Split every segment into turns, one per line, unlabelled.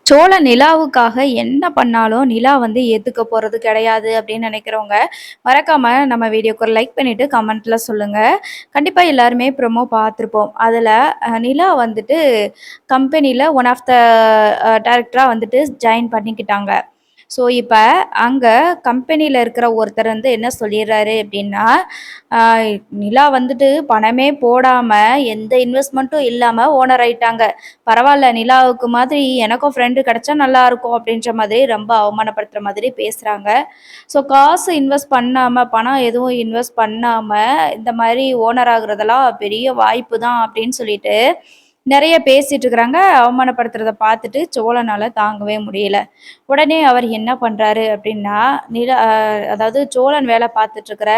சோழ நிலாவுக்காக என்ன பண்ணாலும் நிலா வந்து ஏத்துக்க போறது கிடையாது அப்படின்னு நினைக்கிறவங்க மறக்காம நம்ம வீடியோக்கு ஒரு லைக் பண்ணிட்டு கமெண்ட்ல சொல்லுங்க. கண்டிப்பா எல்லாருமே ப்ரோமோ பார்த்துருப்போம். அதுல நிலா வந்துட்டு கம்பெனில ஒன் ஆஃப் த டைரக்டரா வந்துட்டு ஜாயின் பண்ணிக்கிட்டாங்க. ஸோ இப்ப அங்க கம்பெனில இருக்கிற ஒருத்தர் வந்து என்ன சொல்லிடுறாரு அப்படின்னா, ஆ நிலா வந்துட்டு பணமே போடாம எந்த இன்வெஸ்ட்மெண்ட்டும் இல்லாம ஓனர் ஆயிட்டாங்க. பரவால்ல நிலாவுக்கு மாதிரி எனக்கும் ஃப்ரெண்டு கிடைச்சா நல்லாயிருக்கும் அப்படின்ற மாதிரி ரொம்ப அவமானப்படுத்துற மாதிரி பேசுறாங்க. ஸோ காசு இன்வெஸ்ட் பண்ணாம, பணம் எதுவும் இன்வெஸ்ட் பண்ணாம இந்த மாரி ஓனர் ஆகுறதெல்லாம் பெரிய வாய்ப்பு தான் அப்படின்னு சொல்லிட்டு நெறைய பேசிட்டு இருக்கிறாங்க. அவமானப்படுத்துறத பார்த்துட்டு சோழனால தாங்கவே முடியல. உடனே அவர் என்ன பண்றாரு அப்படின்னா, அதாவது சோழன் வேலை பார்த்துட்டு இருக்கிற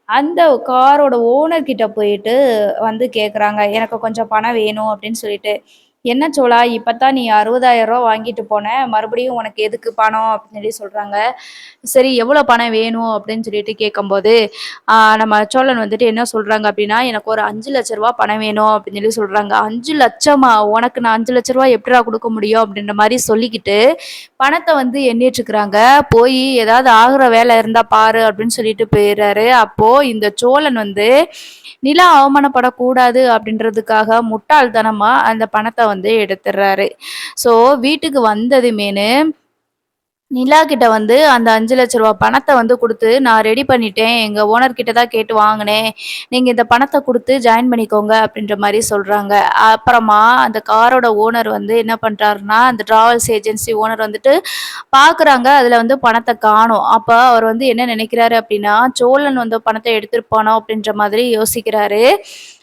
அந்த காரோட ஓனர் கிட்ட போயிட்டு வந்து கேட்குறாங்க. "எனக்கு கொஞ்சம் பணம் வேணும்" அப்படின்னு சொல்லிட்டு. "என்ன சோழா இப்பத்தான் நீ ரூ. 60,000 வாங்கிட்டு போன. மறுபடியும் உனக்கு எதுக்கு பணம்?" அப்படின்னு சொல்லி சொல்றாங்க. சரி எவ்வளோ பணம் வேணும் அப்படின்னு சொல்லிட்டு கேட்கும்போது, நம்ம சோழன் வந்துட்டு என்ன சொல்றாங்க அப்படின்னா, "எனக்கு ஒரு ரூ. 5,00,000 பணம் வேணும்" அப்படின்னு சொல்லி சொல்றாங்க. 5,00,000 உனக்கு நான் ரூ. 5,00,000 எப்புட்றா குடுக்க முடியும்? அப்படின்ற மாரி சொல்லிக்கிட்டு, பணத்த வந்து எண்ணிட்டுருக்காங்க. போயி "ஏதாவது ஆகுற வேலை இருந்தா பாரு" அப்படின்னு சொல்லிட்டு போயிர்றாரு. அப்போ இந்த சோழன் வந்து நிலா அவமானப்படக்கூடாது அப்படின்றதுக்காக முட்டாள்தனமா அந்த பணத்த வந்து எடுத்துடுறாரு. ஸோ வீட்டுக்கு வந்ததுமேனு நிலா கிட்ட வந்து அந்த ரூ. 5,00,000 பணத்த வந்து குடுத்து, "நான் ரெடி பண்ணிட்டேன். எங்க ஓனர் கிட்ட தான் கேட்டு வாங்குனேன். நீங்க இந்த பணத்த குடுத்து ஜாயின் பண்ணிக்கோங்க." அப்படின்ற மாரி சொல்றாங்க. அப்புறமா அந்த காரோட ஓனர் வந்து என்ன பண்றாருன்னா, அந்த டிராவல்ஸ் ஏஜென்சி ஓனர் வந்துட்டு பார்க்குறாங்க. அதுல வந்து பணத்த காணோம். அப்ப அவர் வந்து என்ன நினைக்கிறாரு அப்படின்னா, சோழன் வந்து பணத்த எடுத்திருப்பானோ அப்படின்ற மாதிரி யோசிக்கிறாரு.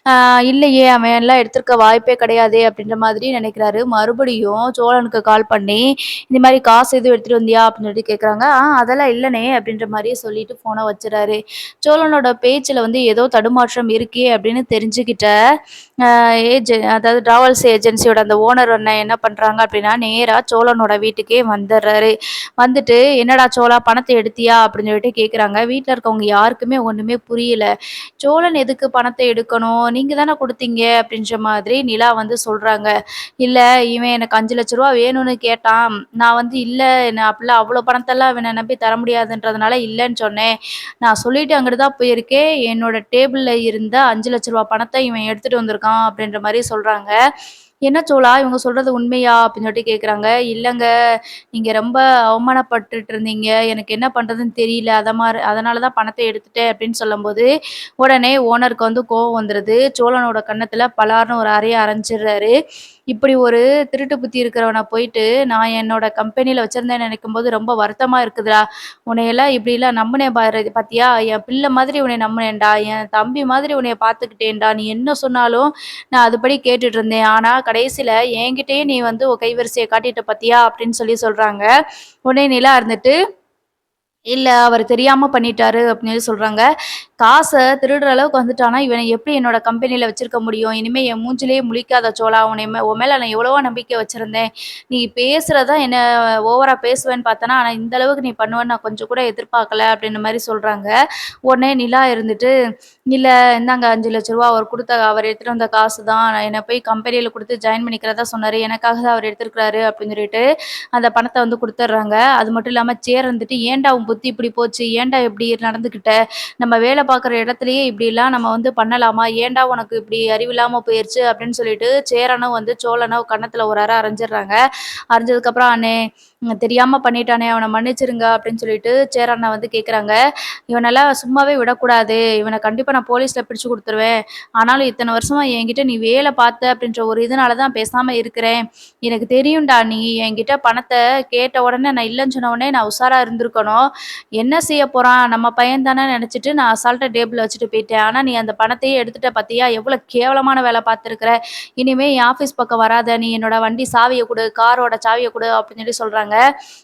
ஆ இல்லையே! அவன் எல்லாம் எடுத்திருக்க வாய்ப்பே கிடையாதே! அப்படின்ற மாதிரி நினைக்கிறாரு. மறுபடியும் சோழனுக்கு கால் பண்ணி, இந்த மாரி "காசு எதுவும் எடுத்துட்டு வந்தியா?" அப்படின்னு சொல்லிட்டு கேட்குறாங்க. அதெல்லாம் இல்லனே" அப்படின்ற மாரி சொல்லிட்டு ஃபோன வச்சுறாரு. சோழனோட பேச்சுல வந்து ஏதோ தடுமாற்றம் இருக்கே அப்படின்னு தெரிஞ்சுக்கிட்ட அதாவது டிராவல்ஸ் ஏஜென்சியோட அந்த ஓனர் அண்ணன் என்ன பண்றாங்க அப்படின்னா, நேரா சோழனோட வீட்டுக்கே வந்துர்றாரு. வந்துட்டு, "என்னடா சோழா பணத்த எடுத்தியா?" அப்படின்னு சொல்லிட்டு கேட்குறாங்க. வீட்ல இருக்கவங்க யாருக்குமே ஒண்ணுமே புரியல. "சோழன் எதுக்கு பணத்த எடுக்கணும்? நீங்க தானே குடுத்தீங்க." அப்படின்ற மாதிரி நிலா வந்து சொல்றாங்க. "இல்ல, இவன் எனக்கு ரூ. 5,00,000 வேணும்னு கேட்டான். நான் வந்து இல்ல, நான் அப்படிலாம் அவ்வளோ பணத்தெல்லாம் இவன நம்பி தர முடியாதுன்றதுனால இல்லன்னு சொன்னேன். நான் சொல்லிட்டு அங்கிட்டு தான் போயிருக்கேன். என்னோட டேபிள்ல இருந்த ரூ. 5,00,000 பணத்த இவன் எடுத்துட்டு வந்திருக்கான்." அப்படின்ற மாரி சொல்றாங்க. "என்ன சோழா இவங்க சொல்றது உண்மையா?" அப்படின்னு சொல்லிட்டு கேட்குறாங்க. "இல்லங்க, நீங்க ரொம்ப அவமானப்பட்டுட்டு இருந்தீங்க. எனக்கு என்ன பண்றதுன்னு தெரியல. அதனால தான் பணத்த எடுத்துட்டேன்." அப்படின்னு சொல்லும்போது, உடனே ஓனருக்கு வந்து கோவம் வந்துருது. சோழனோட கன்னத்துல பலார்ன்னு ஒரு அறைய அறைஞ்சிடுறாரு. "இப்படி ஒரு திருட்டு புத்தி இருக்கிறவன போயிட்டு, நான் என்னோட கம்பெனில வச்சிருந்தேன்னு நினைக்கும்போது ரொம்ப வருத்தமா இருக்குதுடா. உன்னையெல்லாம் இப்படிலாம் நம்புனேன் பாரு பாத்தியா? என் பிள்ளை மாதிரி உன்னைய நம்புனேன்டா. என் தம்பி மாதிரி உன்னைய பார்த்துக்கிட்டேன்டா. நீ என்ன சொன்னாலும் நான் அதுபடி கேட்டுட்டு இருந்தேன். ஆனா கடைசில என்கிட்டயே நீ வந்து உன் கைவரிசைய காட்டிட்ட பாத்தியா?" அப்படின்னு சொல்லி சொல்றாங்க. உடனே நிலா இருந்துட்டு, "இல்ல அவரு தெரியாம பண்ணிட்டாரு" அப்படின்னு சொல்லி சொல்றாங்க. "காச திருடுற அளவுக்கு வந்துட்டான்னா, இவன எப்படி என்னோட கம்பெனில வச்சிருக்க முடியும்? இனிமே என் மூஞ்சிலயே முழிக்காத சோழா! உன் மேல நான் எவ்வளவோ நம்பிக்கை வச்சிருந்தேன். நீ பேசுறது தான் என்ன ஓவரா பேசுவேன்னு பார்த்தேன்னா, ஆனா இந்த அளவுக்கு நீ பண்ணுவேன்னு நான் கொஞ்சம் கூட எதிர்பார்க்கல." அப்படின்ற மாரி சொல்றாங்க. உடனே நிலா இருந்துட்டு, "இல்ல இந்தாங்க ரூ. 5,00,000 அவர் எடுத்துட்டு வந்த காசு தான். என்ன போய் கம்பெனில குடுத்து ஜாயின் பண்ணிக்கிறதா சொன்னாரு. எனக்காக தான் அவர் எடுத்திருக்கிறாரு." அப்படின்னு சொல்லிட்டு அந்த பணத்த வந்து குடுத்துடுறாங்க. அது மட்டும் இல்லாம சேர் இருந்துட்டு, "ஏன்டா உன் புத்தி இப்படி போச்சு? ஏன்டா இப்படி நடந்துக்கிட்ட? நம்ம வேலை பார்க்குற இடத்துலயே இப்படிலாம் நம்ம வந்து பண்ணலாமா? ஏன்டா உனக்கு இப்படி அறிவில்லாம போயிருச்சு?" அப்படின்னு சொல்லிட்டு சேரனும் வந்து சோழனும் கன்னத்துல ஒரு அறை அறைஞ்சிடுறாங்க. அரைஞ்சதுக்கப்புறம், "அண்ணே தெரியாம பண்ணிட்டானே! அவன மன்னிச்சிருங்க." அப்படின்னு சொல்லிட்டு சேரண்ணா வந்து கேட்குறாங்க. "இவனெல்லாம் சும்மாவே விடக்கூடாது. இவன கண்டிப்பா நான் போலீஸ்ல பிடிச்சு குடுத்துருவேன். ஆனாலும் இத்தன வருஷமா என்கிட்ட நீ வேல பார்த்த அப்படின்ற ஒரு இதுனால தான் பேசாம இருக்கிறேன். எனக்கு தெரியும்டா, நீ என்கிட்ட பணத்த கேட்ட உடனே நான் இல்லன்னு சொன்ன உடனே நான் உஷாரா இருந்திருக்கணும். என்ன செய்ய போறான்? நம்ம பையன் தானே நெனச்சுட்டு நான் அசால்ட்டா டேபிள்ல வச்சுட்டு போயிட்டேன். ஆனா நீ அந்த பணத்தையே எடுத்துட்ட பாத்தியா? எவ்வளோ கேவலமான வேல பார்த்துருக்குற. இனிமே என் ஆஃபீஸ் பக்கம் வராத. நீ என்னோட வண்டி சாவிய குடு, காரோட சாவிய குடு." அப்படின்னு சொல்லி சொல்றாங்க. சொல்றாங்க.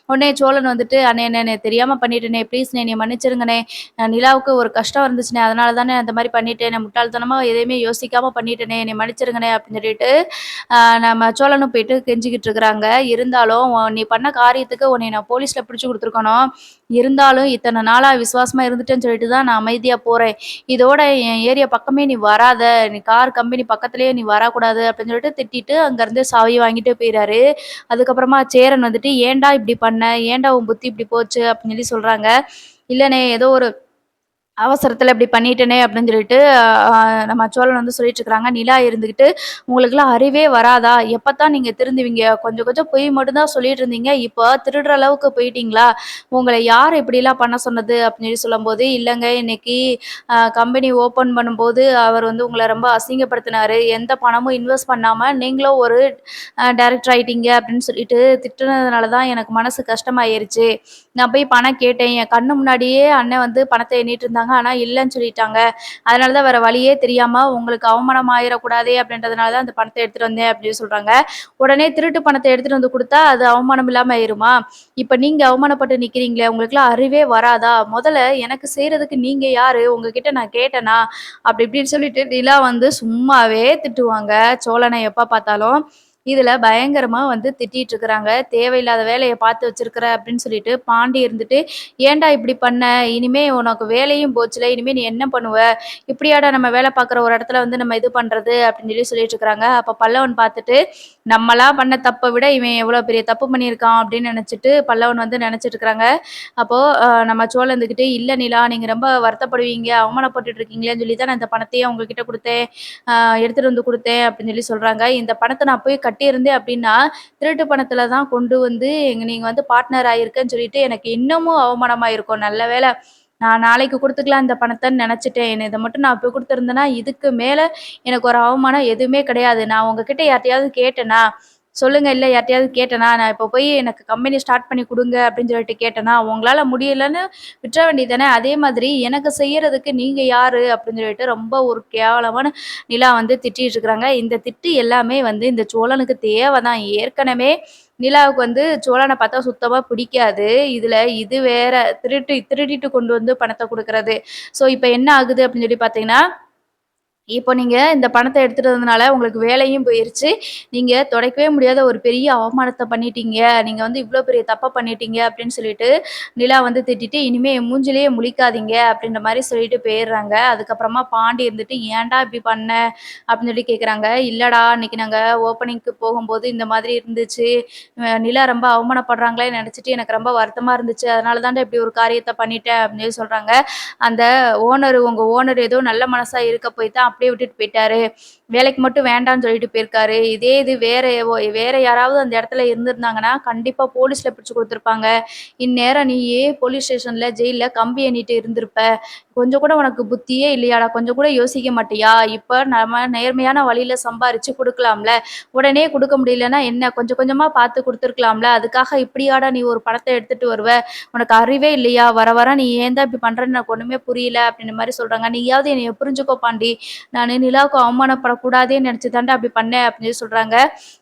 உடனே சோழன் வந்துட்டு, "அண்ணே அண்ணே தெரியாம பண்ணிட்டேனே, ப்ளீஸ்ண்ணே என்னைய மன்னிச்சிருங்கண்ணே. நிலாவுக்கு ஒரு கஷ்டம் இருந்துச்சுண்ணே. அதனால தானே அந்த மாரி பண்ணிட்டேன். நான் முட்டாள்தனமா எதையுமே யோசிக்காம பண்ணிட்டேனே. என்னைய மன்னிச்சிருங்கண்ணே" அப்படின்னு சொல்லிட்டு, அ நம்ம சோழனும் போயிட்டு கெஞ்சிக்கிட்டு இருக்கிறாங்க. இருந்தாலும், "நீ பண்ண காரியத்துக்கு உன்னைய நான் போலீஸ்ல பிடிச்சு குடுத்துருக்கணும். இருந்தாலும் இத்தன நாளா விசுவாசமா இருந்துட்டேன்னு சொல்லிட்டு தான் நான் அமைதியா போறேன். இதோட என் ஏரியா பக்கமே நீ வராத. நீ கார் கம்பெனி பக்கத்திலேயே நீ வரக்கூடாது" அப்படின்னு சொல்லிட்டு திட்டிட்டு அங்கருந்து சாவிய வாங்கிட்டு போயிறாரு. அதுக்கப்புறமா சேரன் வந்துட்டு, "ஏன்டா இப்படி பண்ண? ஏன்டா உன் புத்தி இப்படி போச்சு?" அப்படின்னு சொல்லி சொல்றாங்க. "இல்லண்ணே ஏதோ ஒரு அவசரத்துல இப்படி பண்ணிட்டேனே" அப்படின்னு சொல்லிட்டு நம்ம சோழன் வந்து சொல்லிட்டு இருக்கிறாங்க. நிலா இருந்துகிட்டு, "உங்களுக்கெல்லாம் அறிவே வராதா? எப்பத்தான் நீங்க திருந்துவீங்க? கொஞ்சம் கொஞ்சம் பொய் மட்டும் தான் சொல்லிட்டு இருந்தீங்க. இப்போ திருடுற அளவுக்கு போயிட்டீங்களா? உங்கள யார் இப்படிலாம் பண்ண சொன்னது?" அப்படின்னு சொல்லி சொல்லும்போது, "இல்லங்க இன்னைக்கு கம்பெனி ஓப்பன் பண்ணும்போது அவர் வந்து உங்கள ரொம்ப அசிங்கப்படுத்தினாரு. எந்த பணமும் இன்வெஸ்ட் பண்ணாம நீங்களும் ஒரு டைரக்டர் ஆயிட்டீங்க" அப்படின்னு சொல்லிட்டு திட்டுனதுனால தான் எனக்கு மனசு கஷ்டமாயிருச்சு. நான் போய் பணம் கேட்டேன். என் கண்ணு முன்னாடியே அண்ணன் வந்து பணத்த எண்ணிட்டு இருந்தாங்க. ஆனா இல்லன்னு சொல்லிட்டாங்க. அதனால தான் வேற வழியே தெரியாம உங்களுக்கு அவமானம் ஆயிறக்கூடாதே அப்படின்றதுனால தான் அந்த பணத்த எடுத்துட்டு வந்தேன் அப்படின்னு சொல்றாங்க. உடனே திருட்டு பணத்த எடுத்துட்டு வந்து குடுத்தா, அது அவமானம் இல்லாம ஆயிருமா? இப்ப நீங்க அவமானப்பட்டு நிக்கிறீங்களே, உங்களுக்கெல்லாம் அறிவே வராதா? முதல்ல எனக்கு செய்றதுக்கு நீங்க யாரு? உங்ககிட்ட நான் கேட்டேனா? அப்படி இப்படின்னு சொல்லிட்டு நிலா வந்து சும்மாவே திட்டுவாங்க. சோழன எப்ப பார்த்தாலும். இதுல பயங்கரமா வந்து திட்டிட்டு இருக்கிறாங்க. "தேவையில்லாத வேலைய பார்த்து வச்சிருக்கிற" அப்படின்னு சொல்லிட்டு பாண்டி இருந்துட்டு, "ஏன்டா இப்படி பண்ண? இனிமே உனக்கு வேலையும் போச்சுல்ல. இனிமே நீ என்ன பண்ணுவ? இப்படியாடா நம்ம வேலை பார்க்குற ஒரு இடத்துல வந்து நம்ம இது பண்றது?" அப்படின்னு சொல்லி சொல்லிட்டு இருக்கிறாங்க. அப்ப பல்லவன் பார்த்துட்டு, நம்மளா பண்ண தப்ப விட இவன் எவ்வளோ பெரிய தப்பு பண்ணியிருக்கான் அப்படின்னு நினைச்சிட்டு பல்லவன் வந்து நினைச்சிட்டு இருக்கிறாங்க. அப்போ நம்ம சோழன் இருந்துகிட்டு, "இல்ல நிலா, நீங்க ரொம்ப வருத்தப்படுவீங்க, அவமானப்பட்டுட்டு இருக்கீங்களேன்னு சொல்லி தான் நான் இந்த பணத்தையே உங்ககிட்ட குடுத்தேன். அ எடுத்துட்டு வந்து குடுத்தேன்" அப்படின்னு சொல்லி சொல்றாங்க. "இந்த பணத்த நான் போய் கட்டியிருந்தேன் அப்படின்னா, திருட்டு பணத்துல தான் கொண்டு வந்து நீங்க வந்து பார்ட்னர் ஆயிருக்கேன்னு சொல்லிட்டு எனக்கு இன்னமும் அவமானமாயிருக்கும். நல்ல வேளை நான் நாளைக்கு குடுத்துக்கலாம் இந்த பணத்தன்னு நெனச்சுட்டேன். இத மட்டும் நான் இப்ப குடுத்திருந்தேன்னா, இதுக்கு மேல எனக்கு ஒரு அவமானம் எதுவுமே கிடையாது. நான் உங்ககிட்ட யார்ட்டயாவது கேட்டேனா? சொல்லுங்க. இல்ல யார்ட்டயாவது கேட்டேனா? நான் இப்ப போய் எனக்கு கம்பெனி ஸ்டார்ட் பண்ணி குடுங்க அப்படின்னு சொல்லிட்டு கேட்டேனா? உங்களால முடியலன்னு விட்ற வேண்டியது தானே! அதே மாதிரி எனக்கு செய்யறதுக்கு நீங்க யாரு? அப்படின்னு சொல்லிட்டு ரொம்ப ஒரு கேவலமான நிலா வந்து திட்டிட்டு இருக்கிறாங்க. இந்த திட்டு எல்லாமே வந்து இந்த சோழனுக்கு தேவ தான். ஏற்கனவே நிலாவுக்கு வந்து சோழன பார்த்தா சுத்தமா பிடிக்காது. இதுல இது வேற திருடிட்டு கொண்டு வந்து பணத்த குடுக்குறது. ஸோ இப்ப என்ன ஆகுது அப்படின்னு சொல்லி பார்த்தீங்கன்னா, இப்போ நீங்க இந்த பணத்த எடுத்துட்டு வந்ததுனால உங்களுக்கு வேலையும் போயிருச்சு. நீங்க துடைக்கவே முடியாத ஒரு பெரிய அவமானத்த பண்ணிட்டீங்க. நீங்க வந்து இவ்ளோ பெரிய தப்ப பண்ணிட்டீங்க அப்படின்னு சொல்லிட்டு, நிலா வந்து திட்டிட்டு, "இனிமே என் மூஞ்சிலயே முழிக்காதீங்க" அப்படின்ற மாரி சொல்லிட்டு போயிர்றாங்க. அதுக்கப்புறமா பாண்டி இருந்துட்டு, "ஏன்டா இப்படி பண்ண?" அப்படின்னு சொல்லி கேட்குறாங்க. "இல்லடா, அன்னைக்கு நாங்க ஓப்பனிங்க்கு போகும்போது இந்த மாதிரி இருந்துச்சு. நிலா ரொம்ப அவமானப்படுறாங்களேன்னு நெனச்சுட்டு எனக்கு ரொம்ப வருத்தமா இருந்துச்சு. அதனால தான்டா இப்படி ஒரு காரியத்த பண்ணிட்டேன்" அப்படின்னு சொல்லி சொல்றாங்க. அந்த உங்க ஓனர் ஏதோ நல்ல மனசா இருக்க போய் தான் அப்படியே விட்டுட்டு போயிட்டாரு. வேலைக்கு மட்டும் வேண்டான்னு சொல்லிட்டு போயிருக்காரு. இதே இது வேற யாராவது அந்த இடத்துல இருந்திருந்தாங்கன்னா, கண்டிப்பா போலீஸ்ல பிடிச்சு குடுத்துருப்பாங்க. இந்நேரம் நீயே போலீஸ் ஸ்டேஷன்ல, ஜெயில்ல கம்பி எண்ணிட்டு இருந்திருப்ப. கொஞ்சம் கூட உனக்கு புத்தியே இல்லையாடா? கொஞ்சம் கூட யோசிக்க மாட்டியா? இப்ப நம்ம நேர்மையான வழியில சம்பாரிச்சு குடுக்கலாம்ல. உடனே குடுக்க முடியலன்னா என்ன? கொஞ்சம் கொஞ்சமா பார்த்து குடுத்துருக்கலாம்ல. அதுக்காக இப்படியாடா நீ ஒரு பணத்த எடுத்துட்டு வருவ? உனக்கு அறிவே இல்லையா? வர வர நீ ஏன் தான் இப்படி பண்றன்னு எனக்கு ஒண்ணுமே புரியல அப்படின்ற மாரி சொல்றாங்க. நீயாவது என்னைய புரிஞ்சுக்கோ பாண்டி. நானு நிலாவுக்கு அவமானப்படக்கூடாதேன்னு நெனச்சு தான்டா அப்படி பண்ணேன் அப்படின்னு சொல்லி சொல்றாங்க.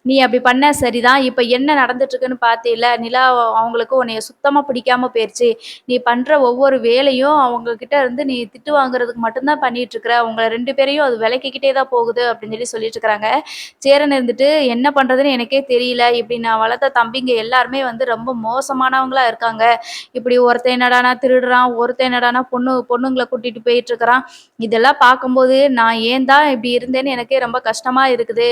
நீ அப்படி பண்ண சரிதான். இப்ப என்ன நடந்துட்டு இருக்குன்னு பார்த்தேல்ல? நிலா அவங்களுக்கு உன்னைய சுத்தமா பிடிக்காம போயிருச்சு. நீ பண்ற ஒவ்வொரு வேலையும் அவங்க கிட்ட இருந்து நீ திட்டு வாங்குறதுக்கு மட்டும் தான் பண்ணிட்டு இருக்கிற. உங்கள 2 பேரையும் அது விலக்கிக்கிட்டே தான் போகுது அப்படின்னு சொல்லி சொல்லிட்டு இருக்கிறாங்க. சேரன் இருந்துட்டு என்ன பண்றதுன்னு எனக்கே தெரியல. இப்படி நான் வளர்த்த தம்பிங்க எல்லாருமே வந்து ரொம்ப மோசமானவங்களா இருக்காங்க. இப்படி ஒருத்தன் என்னடான்னா திருடுறான், ஒருத்தன் என்னடான்னா பொண்ணுங்கள கூட்டிட்டு போயிட்டு இருக்கிறான். இதெல்லாம் பார்க்கும்போது நான் ஏன் தான் இப்படி இருந்தேன்னு எனக்கே ரொம்ப கஷ்டமா இருக்குது.